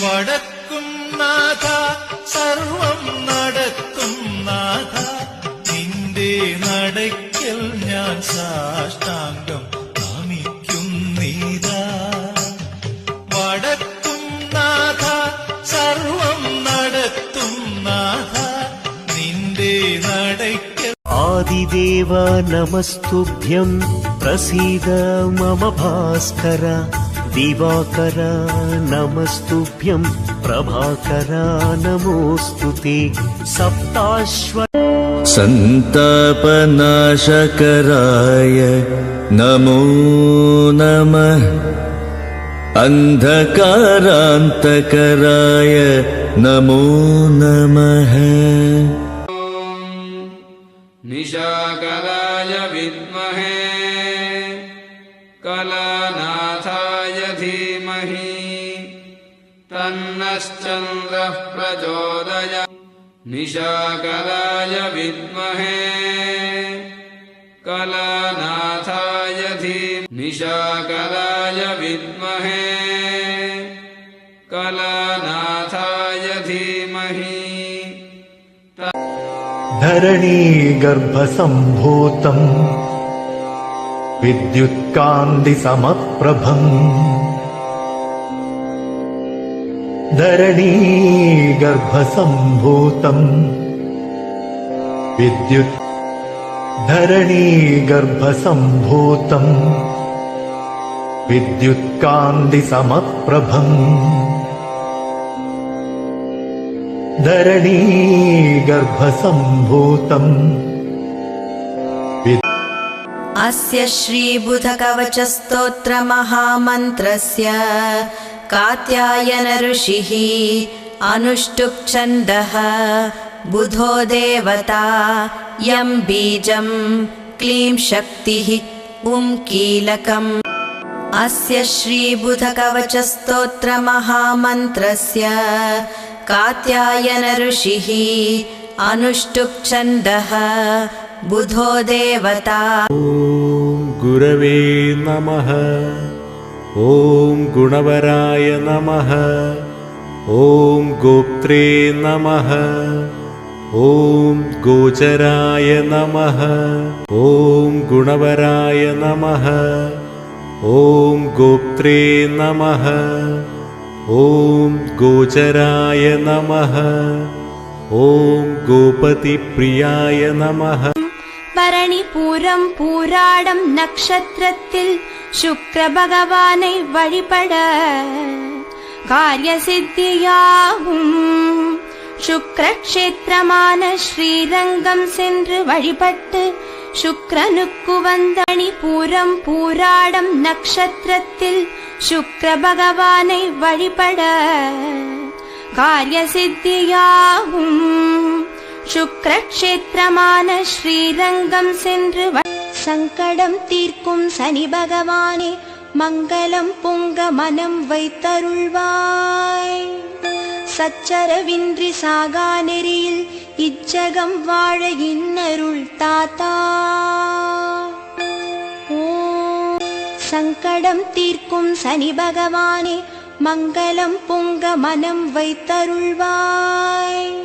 വടക്കും നാഥ സർവം നടത്തും നാഥ നിന്റെ നടയ്ക്കൽ ഞാൻ സാഷ്ടാംഗം നമിക്കുന്നീതാ. വടക്കും നാഥ സർവം നടത്തും നാഥ നിന്റെ നടയ്ക്കൽ. ആദിദേവ നമസ്തുഭ്യം പ്രസീദ മമ ഭാസ്കര. ദിവാകര നമസ്തുഭ്യം പ്രഭാകര നമോസ്തുതേ. സന്താപനാശകരായ നമോ നമഃ. അന്ധകാരാന്തകരായ നമോ നമഃ. നിശാകരായ വിദ്മഹേ കലാനാഥായ ധീമഹി തന്നശ്ചന്ദ്രഃ പ്രചോദയാത്. നിശാകരായ വിദ്മഹേ കലാനാഥായ ധീമഹി. നിശാകരായ വിദ്മഹേ കലാനാഥായ ധീമഹി. ധരണീഗർഭസംഭൂതം വിദ്യുത്കാന്തിസമപ്രഭം. ധരണീഗർഭസംഭൂതം ധരണീഗർഭസംഭൂതം വിദ്യുത്കാന്തിസമപ്രഭം. ധരണീഗർഭസംഭൂതം. अस्य श्रीबुधकवचस्तोत्रमहामन्त्रस्य कात्यायन ऋषिः अनुष्टुप् छन्दः बुधो देवता यं बीजं क्लीं शक्तिः कीलकम्. अस्य श्रीबुधकवचस्तोत्रमहामन्त्रस्य कात्यायन ऋषिः अनुष्टुप् छन्दः बुधो देवता. ॐ गुरवे नमः. ॐ गुणवराय नमः. ॐ गोप्त्रे नमः. ॐ गोचराय नमः. ॐ गुणवराय नमः. ॐ गोप्त्रे नमः. ॐ गोचराय नमः. ॐ गोपतिप्रियाय नमः. பரணிபூரம் பூராடம் நக்ஷத்திரத்தில் சுக்கிர பகவானை வழிபட காரிய சித்தியாகும். சுக்கிரக்ஷேத்திரமான ஸ்ரீரங்கம் சென்று வழிபட்டு சுக்கிரனுக்கு வந்தணிபூரம் பூராடம் நக்ஷத்திரத்தில் சுக்கிர பகவானை வழிபட காரிய சித்தியாகும். சுக்கிரக்ஷேத்திரமான ஸ்ரீரங்கம் சென்று சங்கடம் தீர்க்கும் சனி பகவானே மங்களம் பொங்க மனம் வைத்தருள்வாய். சச்சரவின்றி சாகா நெறியில் இச்சகம் வாழ இன்னருள் தாத்தா. ஓம் சங்கடம் தீர்க்கும் சனி பகவானே மங்களம் பொங்க மனம் வைத்தருள்வாய்.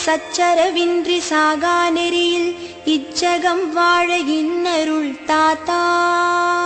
சச்சரவின்றி சாகா நெறியில் இச்சகம் வாழ இன்னருள் தாத்தா.